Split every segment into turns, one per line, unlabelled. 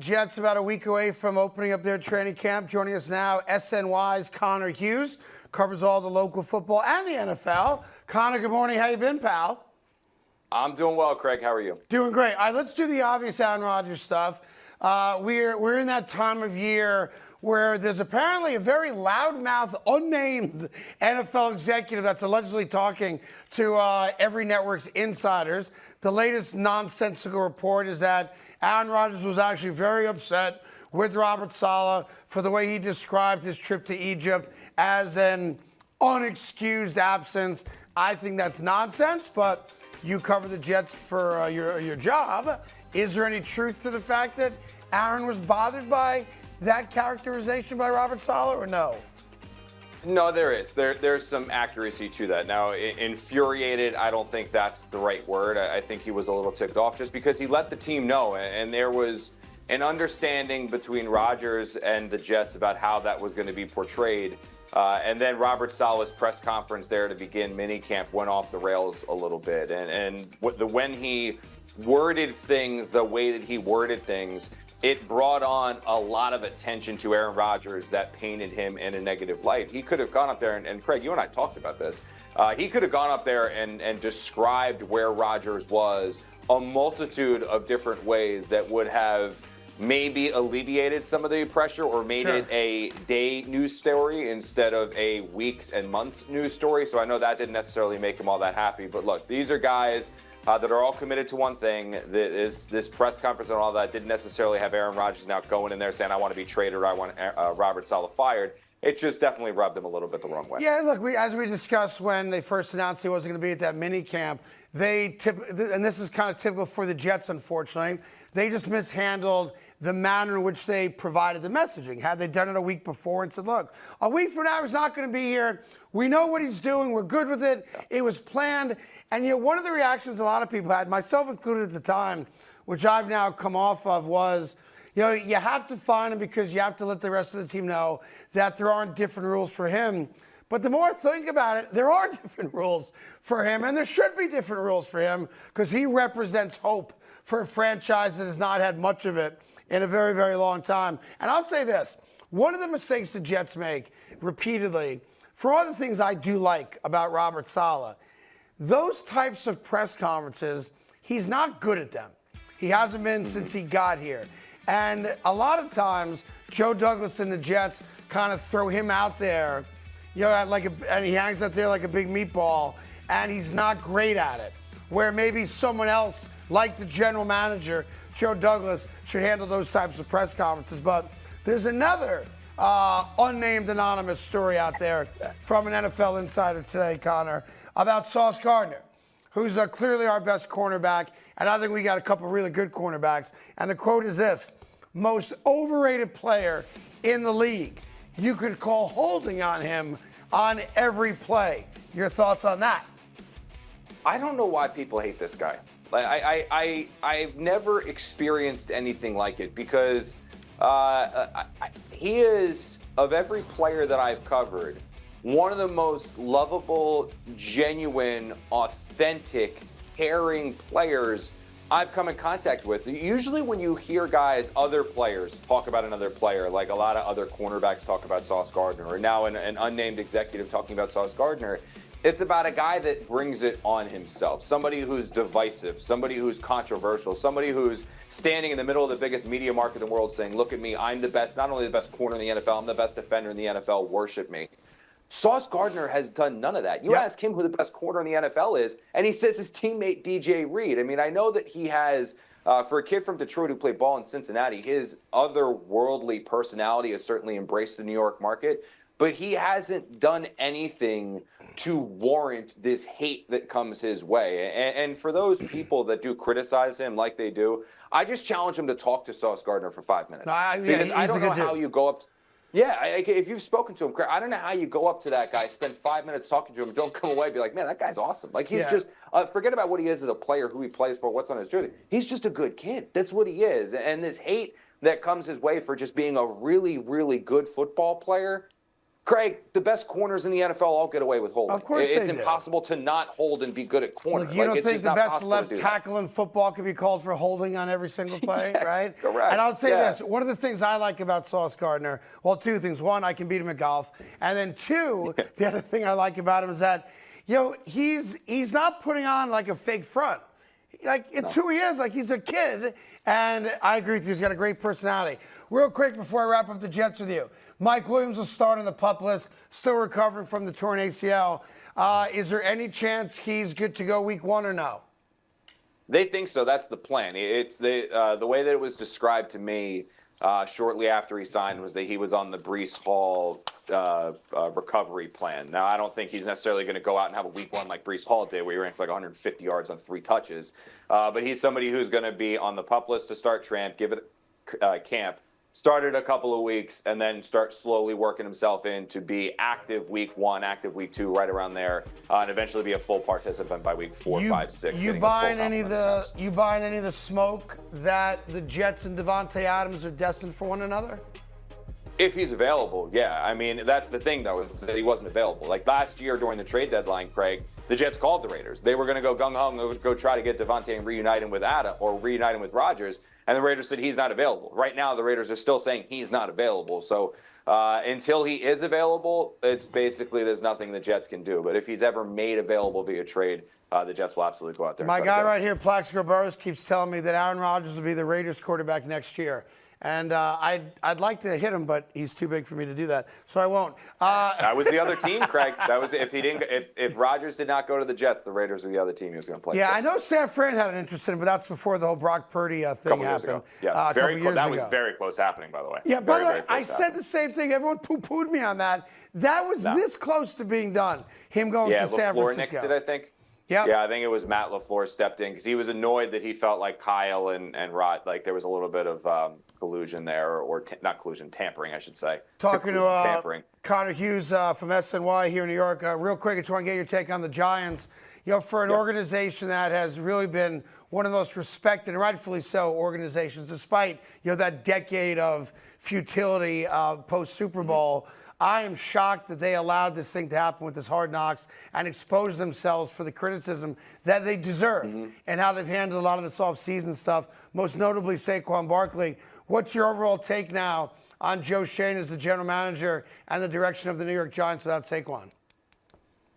Jets about a week away from opening up their training camp. Joining us now, SNY's Connor Hughes, covers all the local football and the NFL. Connor, good morning. How you been, pal?
I'm doing well, Craig. How are you?
Doing great. All right, let's do the obvious Aaron Rodgers stuff. We're in that time of year where there's apparently a very loudmouth, unnamed NFL executive that's allegedly talking to every network's insiders. The latest nonsensical report is that Aaron Rodgers was actually very upset with Robert Saleh for the way he described his trip to Egypt as an unexcused absence. I think that's nonsense, but you cover the Jets for your job. Is there any truth to the fact that Aaron was bothered by that characterization by Robert Saleh, or no?
No, there is. There's some accuracy to that. Now, infuriated, I don't think that's the right word. I think he was a little ticked off just because he let the team know, and there was an understanding between Rodgers and the Jets about how that was going to be portrayed. And then Robert Saleh's press conference there to begin minicamp went off the rails a little bit. And when he worded things the way that he worded things, it brought on a lot of attention to Aaron Rodgers that painted him in a negative light. He could have gone up there, and Craig, you and I talked about this. He could have gone up there and described where Rodgers was a multitude of different ways that would have maybe alleviated some of the pressure or made it a day news story instead of a weeks and months news story. So I know that didn't necessarily make him all that happy. But look, these are guys that are all committed to one thing. This press conference and all that didn't necessarily have Aaron Rodgers now going in there saying, I want to be traded or I want Robert Saleh fired. It just definitely rubbed him a little bit the wrong way.
Yeah, look, as we discussed when they first announced he wasn't going to be at that mini camp, and this is kind of typical for the Jets, unfortunately, they just mishandled the manner in which they provided the messaging. Had they done it a week before and said, look, a week from now he's not going to be here. We know what he's doing. We're good with it. It was planned. And yet one of the reactions a lot of people had, myself included at the time, which I've now come off of, was, you have to find him because you have to let the rest of the team know that there aren't different rules for him. But the more I think about it, there are different rules for him, and there should be different rules for him because he represents hope for a franchise that has not had much of it in a very, very long time. And I'll say this, one of the mistakes the Jets make repeatedly, for all the things I do like about Robert Saleh, those types of press conferences, he's not good at them. He hasn't been since he got here. And a lot of times, Joe Douglas and the Jets kind of throw him out there, and he hangs out there like a big meatball, and he's not great at it. Where maybe someone else, like the general manager, Joe Douglas, should handle those types of press conferences. But there's another unnamed anonymous story out there from an NFL insider today, Connor, about Sauce Gardner, who's clearly our best cornerback, and I think we got a couple really good cornerbacks. And the quote is this: most overrated player in the league. You could call holding on him on every play. Your thoughts on that?
I don't know why people hate this guy. I've never experienced anything like it because he is, of every player that I've covered, one of the most lovable, genuine, authentic, caring players I've come in contact with. Usually when you hear guys, other players, talk about another player, like a lot of other cornerbacks talk about Sauce Gardner, or now an unnamed executive talking about Sauce Gardner, it's about a guy that brings it on himself, somebody who's divisive, somebody who's controversial, somebody who's standing in the middle of the biggest media market in the world saying, look at me, I'm the best, not only the best corner in the NFL, I'm the best defender in the NFL, worship me. Sauce Gardner has done none of that. You ask him who the best corner in the NFL is, and he says his teammate DJ Reed. I mean, I know that he has, for a kid from Detroit who played ball in Cincinnati, his otherworldly personality has certainly embraced the New York market, but he hasn't done anything to warrant this hate that comes his way. And for those people that do criticize him like they do, I just challenge him to talk to Sauce Gardner for 5 minutes. Because I don't know how you go up. If you've spoken to him, I don't know how you go up to that guy, spend 5 minutes talking to him, and don't come away and be like, man, that guy's awesome. Like, he's just, forget about what he is as a player, who he plays for, what's on his jersey. He's just a good kid. That's what he is. And this hate that comes his way for just being a really, really good football player, Craig, the best corners in the NFL all get away with holding.
Of course
It's
they do.
impossible to not hold and be good at corner.
Look, you don't
it's
think
just
the
not
best
possible
left
to do
tackle in football could be called for holding on every single play,
Yeah,
right?
correct.
And I'll say
Yeah.
this. One of the things I like about Sauce Gardner, well, two things. One, I can beat him at golf. And then two, the other thing I like about him is that, he's not putting on like a fake front. Like, it's who he is. Like, he's a kid. And I agree with you. He's got a great personality. Real quick before I wrap up the Jets with you. Mike Williams will start on the PUP list, still recovering from the torn ACL. Is there any chance he's good to go week 1 or no?
They think so. That's the plan. It's the way that it was described to me shortly after he signed was that he was on the Breece Hall recovery plan. Now, I don't think he's necessarily going to go out and have a week 1 like Breece Hall did, where he ran for like 150 yards on 3 touches. But he's somebody who's going to be on the PUP list to start give it camp. Started a couple of weeks and then start slowly working himself in to be active week 1, active week 2, right around there, and eventually be a full participant by week 4, 5, 6.
You buying any of the smoke that the Jets and Devontae Adams are destined for one another?
If he's available, yeah. I mean, that's the thing, though, is that he wasn't available. Like last year during the trade deadline, Craig, the Jets called the Raiders. They were going to go gung-ho and go try to get Devontae and reunite him with Rodgers. And the Raiders said he's not available. Right now, the Raiders are still saying he's not available. So until he is available, it's basically there's nothing the Jets can do. But if he's ever made available via trade, the Jets will absolutely go out there.
My guy right here, Plaxico Burress, keeps telling me that Aaron Rodgers will be the Raiders quarterback next year. And I'd like to hit him, but he's too big for me to do that, so I won't.
That was the other team, Craig. That was if Rodgers did not go to the Jets, the Raiders were the other team he was going to play.
Yeah,
for.
I know San Fran had an interest in him, but that's before the whole Brock Purdy thing happened.
Yeah, very close. That was
ago.
very close happening, by the way.
Yeah, by the way, I
happening.
said the same thing. Everyone poo-pooed me on that. That was this close to being done. Him going to San
LaFleur
Francisco.
nixed it, I think.
Yep.
Yeah, I think it was Matt LaFleur stepped in because he was annoyed that he felt like Kyle and Rod, like there was a little bit of collusion there, or not collusion, tampering, I should say.
Talking to
tampering.
Connor Hughes from SNY here in New York. Real quick, I just want to get your take on the Giants. For an organization that has really been one of the most respected, and rightfully so, organizations, despite that decade of futility post-Super Bowl, I am shocked that they allowed this thing to happen with this Hard Knocks and expose themselves for the criticism that they deserve and how they've handled a lot of this off-season stuff, most notably Saquon Barkley. What's your overall take now on Joe Schoen as the general manager and the direction of the New York Giants without Saquon?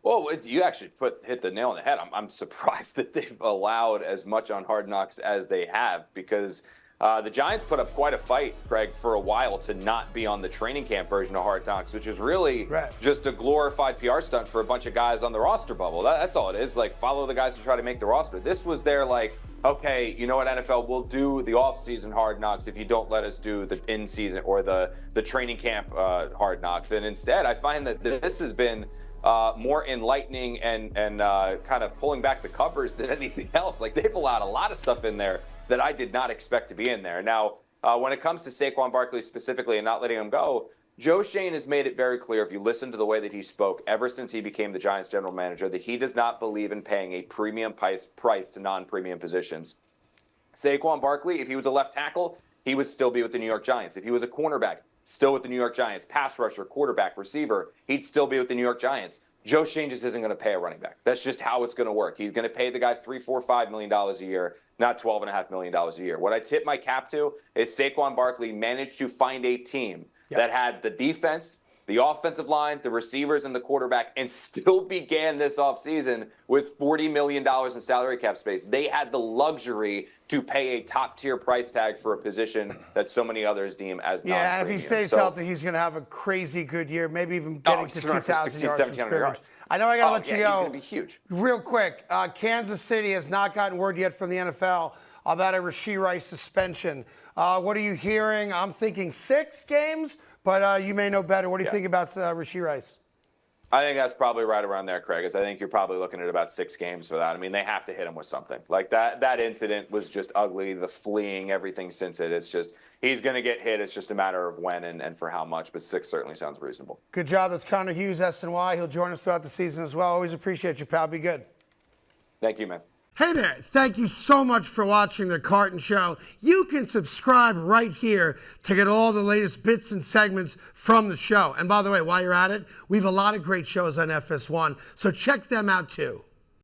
Well, you actually hit the nail on the head. I'm surprised that they've allowed as much on Hard Knocks as they have, because the Giants put up quite a fight, Craig, for a while to not be on the training camp version of Hard Knocks, which is really just a glorified PR stunt for a bunch of guys on the roster bubble. That's all it is. Like, follow the guys who try to make the roster. This was their, okay, you know what, NFL, we'll do the off-season Hard Knocks if you don't let us do the in-season or the training camp Hard Knocks. And instead, I find that this has been more enlightening and kind of pulling back the covers than anything else. Like, they've allowed a lot of stuff in there that I did not expect to be in there. Now, when it comes to Saquon Barkley specifically and not letting him go, Joe Schoen has made it very clear, if you listen to the way that he spoke ever since he became the Giants general manager, that he does not believe in paying a premium price to non-premium positions. Saquon Barkley, if he was a left tackle, he would still be with the New York Giants. If he was a cornerback, still with the New York Giants. Pass rusher, quarterback, receiver, he'd still be with the New York Giants. Joe Schoen just isn't going to pay a running back. That's just how it's going to work. He's going to pay the guy $3, $4, $5 million a year, not $12.5 million a year. What I tip my cap to is Saquon Barkley managed to find a team that had the defense, the offensive line, the receivers, and the quarterback, and still began this offseason with $40 million in salary cap space. They had the luxury to pay a top-tier price tag for a position that so many others deem as non-premium.
Yeah, and if he stays healthy, he's going to have a crazy good year, maybe even getting to 2,000 yards from scrimmage. I know I got to let you go.
He's going to be huge.
Real quick, Kansas City has not gotten word yet from the NFL about a Rashee Rice suspension. What are you hearing? I'm thinking 6 games, but you may know better. What do you think about Rashee Rice?
I think that's probably right around there, Craig. I think you're probably looking at about 6 games for that. I mean, they have to hit him with something. Like that incident was just ugly, the fleeing, everything since it. It's just, he's going to get hit. It's just a matter of when and for how much, but 6 certainly sounds reasonable. Good
job. That's Connor Hughes, SNY. He'll join us throughout the season as well. Always appreciate you, pal. Be good.
Thank you, man.
Hey there, thank you so much for watching The Carton Show. You can subscribe right here to get all the latest bits and segments from the show. And by the way, while you're at it, we have a lot of great shows on FS1, so check them out too.